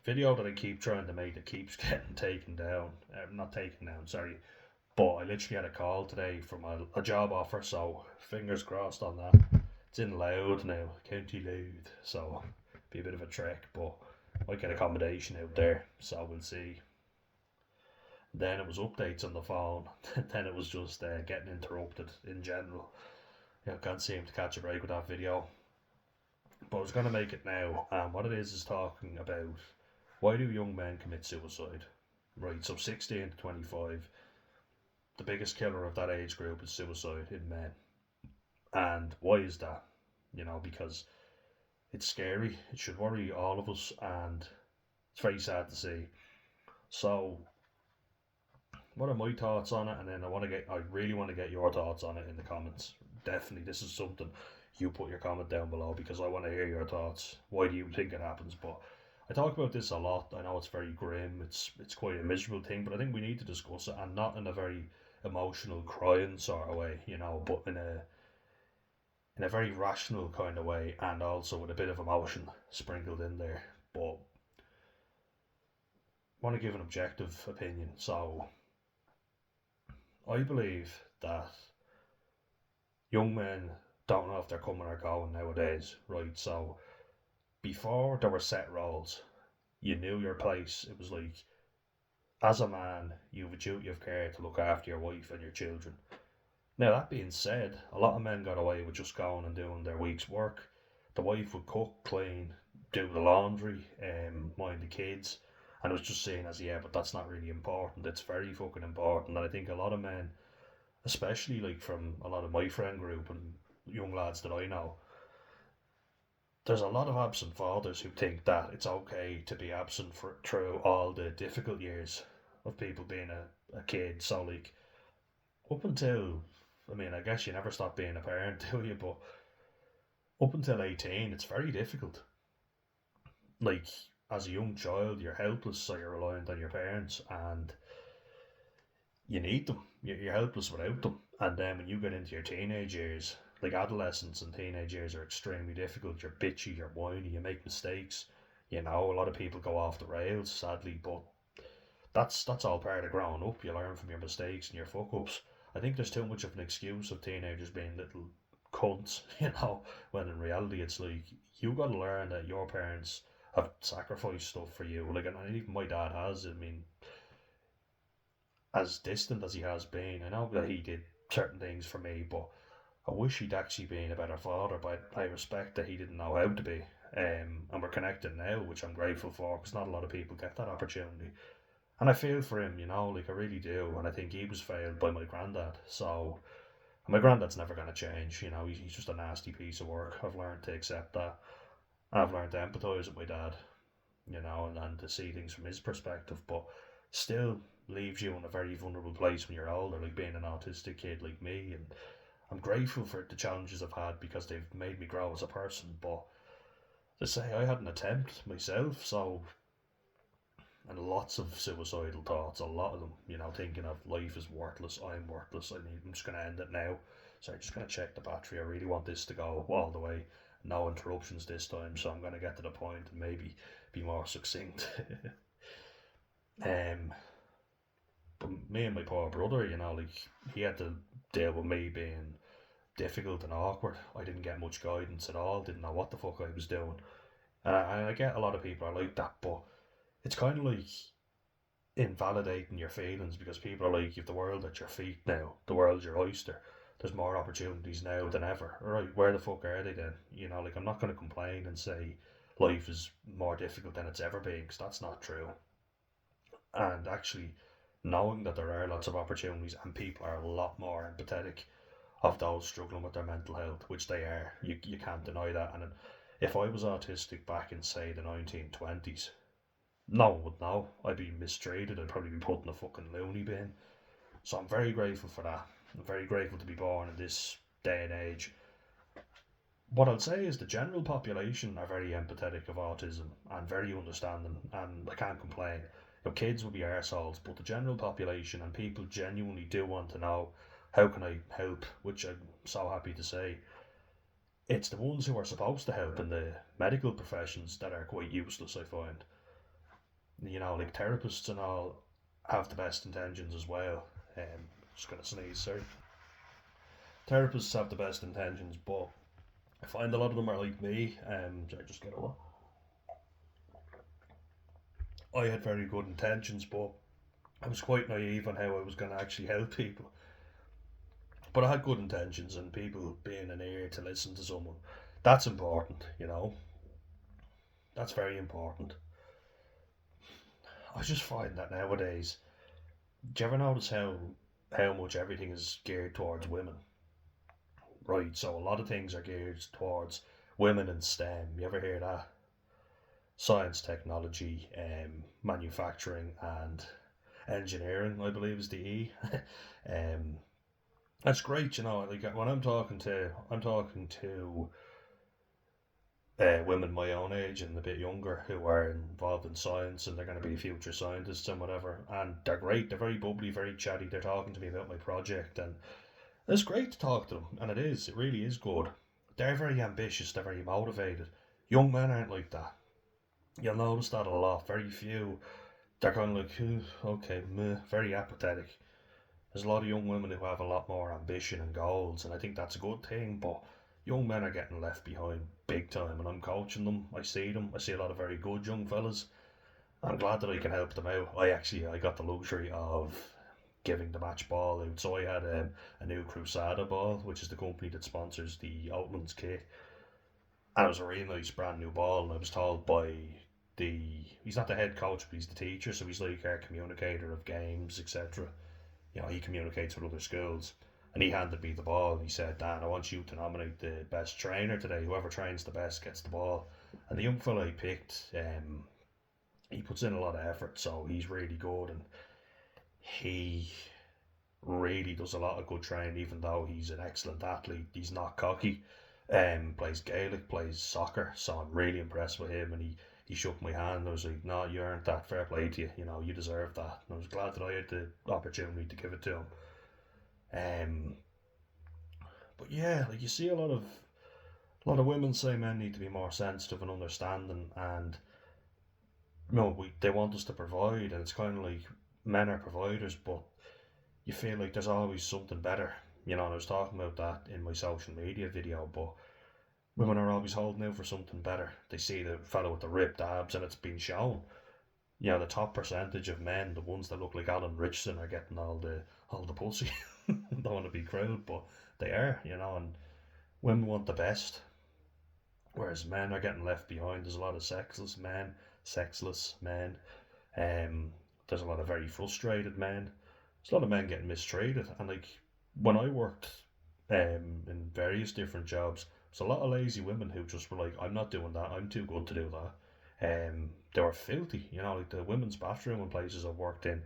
video that I keep trying to make that keeps getting taken down. Not taken down, sorry. But I literally had a call today from a job offer, so fingers crossed on that. It's in Loud now, County Loud, so be a bit of a trek, but might get accommodation out there, so we'll see. Then it was updates on the phone. Then it was just getting interrupted in general. I can't seem to catch a break with that video. But I was going to make it now, and what it is talking about why do young men commit suicide? Right, so 16 to 25, the biggest killer of that age group is suicide in men. And why is that? Because it's scary, it should worry all of us, and it's very sad to see. So, what are my thoughts on it? And then I really want to get your thoughts on it in the comments. Definitely, this is something you put your comment down below because I want to hear your thoughts. Why do you think it happens? But I talk about this a lot. I know it's very grim. It's quite a miserable thing, but I think we need to discuss it, and not in a very emotional crying sort of way, but in a very rational kind of way, and also with a bit of emotion sprinkled in there. But I want to give an objective opinion. So I believe that young men don't know if they're coming or going nowadays, right? So before there were set roles, you knew your place. It was like, as a man, you have a duty of care to look after your wife and your children. Now, that being said, a lot of men got away with just going and doing their week's work. The wife would cook, clean, do the laundry, mind the kids, and it was just seen as, yeah, but that's not really important. It's very fucking important. And I think a lot of men, especially like from a lot of my friend group and young lads that I know, there's a lot of absent fathers who think that it's okay to be absent through all the difficult years of people being a kid. So, like, up until, I mean, I guess you never stop being a parent, do you? But up until 18, it's very difficult. Like, as a young child, you're helpless, so you're reliant on your parents, and you need them. You're helpless without them. And then when you get into your teenage years, like adolescence and teenage years are extremely difficult. You're bitchy, you're whiny, you make mistakes. A lot of people go off the rails, sadly, but that's all part of growing up. You learn from your mistakes and your fuck ups. I think there's too much of an excuse of teenagers being little cunts, when in reality it's like you got to learn that your parents have sacrificed stuff for you. Like, and even my dad has. I mean, as distant as he has been, I know that he did certain things for me, but I wish he'd actually been a better father. But I respect that he didn't know how to be. And we're connected now, which I'm grateful for, because not a lot of people get that opportunity. And I feel for him, like I really do. And I think he was failed by my granddad. So my granddad's never going to change. He's just a nasty piece of work. I've learned to accept that. I've learned to empathise with my dad, and to see things from his perspective. But still leaves you in a very vulnerable place when you're older, like being an autistic kid like me. And I'm grateful for the challenges I've had because they've made me grow as a person. But to say I had an attempt myself, so, and lots of suicidal thoughts, a lot of them, thinking of life is worthless, I'm worthless, I'm just going to end it now. So I'm just going to check the battery. I really want this to go all the way. No interruptions this time, so I'm going to get to the point and maybe be more succinct. um, but me and my poor brother, like, he had to deal with me being difficult and awkward. I didn't get much guidance at all, didn't know what the fuck I was doing. And I get a lot of people are like that, but it's kind of like invalidating your feelings because people are like, you've the world at your feet now, the world's your oyster. There's more opportunities now than ever. Right, where the fuck are they then? Like, I'm not going to complain and say life is more difficult than it's ever been, because that's not true. And actually, knowing that there are lots of opportunities and people are a lot more empathetic of those struggling with their mental health, which they are. You can't deny that. And if I was autistic back in, say, the 1920s, no one would know. I'd be mistreated. I'd probably be put in a fucking loony bin. So I'm very grateful for that. I'm very grateful to be born in this day and age. What I'll say is the general population are very empathetic of autism and very understanding, and I can't complain. Kids will be arseholes, but the general population and people genuinely do want to know, how can I help, which I'm so happy to say. It's the ones who are supposed to help in the medical professions that are quite useless, I find. Like therapists and all have the best intentions as well. Just gonna sneeze, sorry. Therapists have the best intentions, but I find a lot of them are like me. I just get a I had very good intentions, but I was quite naive on how I was going to actually help people. But I had good intentions, and people being an ear to listen to someone, that's important. That's very important. I just find that nowadays, do you ever notice how much everything is geared towards women? Right, so a lot of things are geared towards women in STEM. You ever hear that? Science, technology, manufacturing, and engineering, I believe, is the E. um, that's great. Like when I'm talking to women my own age and a bit younger who are involved in science and they're going to be future scientists and whatever, and they're great. They're very bubbly, very chatty. They're talking to me about my project, and it's great to talk to them. And it is. It really is good. They're very ambitious. They're very motivated. Young men aren't like that. You'll notice that a lot. Very few. They're kind of like, okay, meh, very apathetic. There's a lot of young women who have a lot more ambition and goals, and I think that's a good thing. But young men are getting left behind big time, and I'm coaching them. I see them. I see a lot of very good young fellas. I'm glad that I can help them out. I got the luxury of giving the match ball out. So I had a new Crusada ball, which is the company that sponsors the Outlands kit, and it was a really nice brand new ball. And I was told by the he's not the head coach, but he's the teacher, so he's like our communicator of games, etc. He communicates with other schools. And he handed me the ball and he said, Dan, I want you to nominate the best trainer today. Whoever trains the best gets the ball. And the young fellow he picked, he puts in a lot of effort, so he's really good. And he really does a lot of good training, even though he's an excellent athlete. He's not cocky. Plays Gaelic, plays soccer, so I'm really impressed with him. And he shook my hand. I was like, "No, you earned that. Fair play to you. You deserve that." And I was glad that I had the opportunity to give it to him. Um, but yeah, like you see a lot of women say men need to be more sensitive and understanding, and they want us to provide, and it's kind of like men are providers, but you feel like there's always something better. And I was talking about that in my social media video, but women are always holding out for something better. They see the fellow with the ripped abs, and it's been shown. The top percentage of men, the ones that look like Alan Richardson, are getting all the pussy. Don't want to be crude, but they are. And women want the best, whereas men are getting left behind. There's a lot of sexless men. Um, there's a lot of very frustrated men. There's a lot of men getting mistreated, and like when I worked in various different jobs, there's a lot of lazy women who just were like, I'm not doing that. I'm too good to do that. They were filthy. Like the women's bathroom in places I've worked in.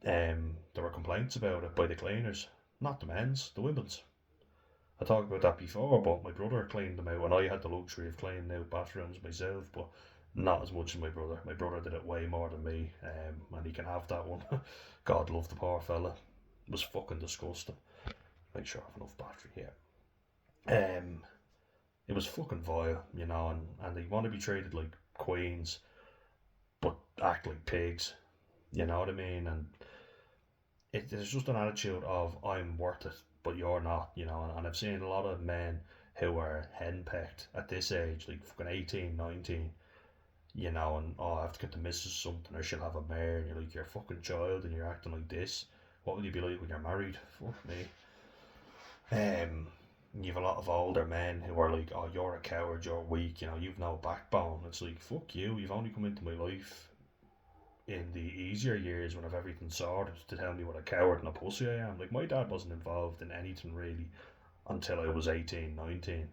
There were complaints about it by the cleaners, not the men's, the women's. I talked about that before, but my brother cleaned them out, and I had the luxury of cleaning out bathrooms myself, but not as much as my brother. My brother did it way more than me, and he can have that one. God love the poor fella. It was fucking disgusting. Make sure I have enough battery here. It was fucking vile, and they want to be treated like queens, but act like pigs. You know what I mean? And there's just an attitude of I'm worth it, but you're not. And I've seen a lot of men who are henpecked at this age, like fucking 18, 19, and I have to get the missus something or she'll have a mare, and you're like, you're a fucking child and you're acting like this. What will you be like when you're married? Fuck me. You have a lot of older men who are like, oh, you're a coward, you're weak, you've no backbone. It's like, fuck you, you've only come into my life in the easier years when I've everything sorted to tell me what a coward and a pussy I am. Like, my dad wasn't involved in anything really until I was 18, 19.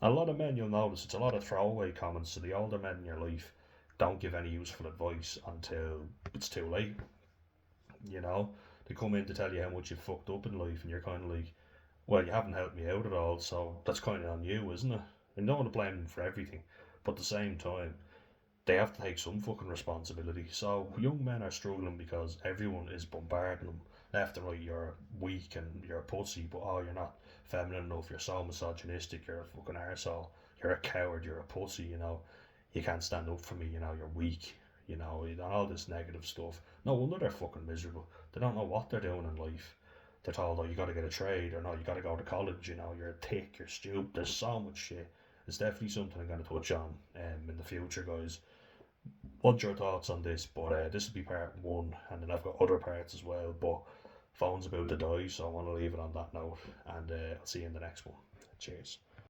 A lot of men, you'll notice, it's a lot of throwaway comments. So the older men in your life don't give any useful advice until it's too late. You know, they come in to tell you how much you've fucked up in life, and you're kind of like, well, you haven't helped me out at all, so that's kind of on you, isn't it? And don't want to blame them for everything, but at the same time, they have to take some fucking responsibility. So young men are struggling because everyone is bombarding them left and right. You're weak and you're a pussy, but oh, you're not feminine enough. You're so misogynistic. You're a fucking arsehole. You're a coward. You're a pussy. You can't stand up for me. You're weak. and all this negative stuff. No wonder they're fucking miserable. They don't know what they're doing in life. They're told, oh, you got to get a trade, or no, you got to go to college. You're thick, you're stupid. There's so much shit. It's definitely something I'm going to touch on in the future, guys. What's your thoughts on this? But this will be part one, and then I've got other parts as well. But phone's about to die, so I want to leave it on that note, and I'll see you in the next one. Cheers.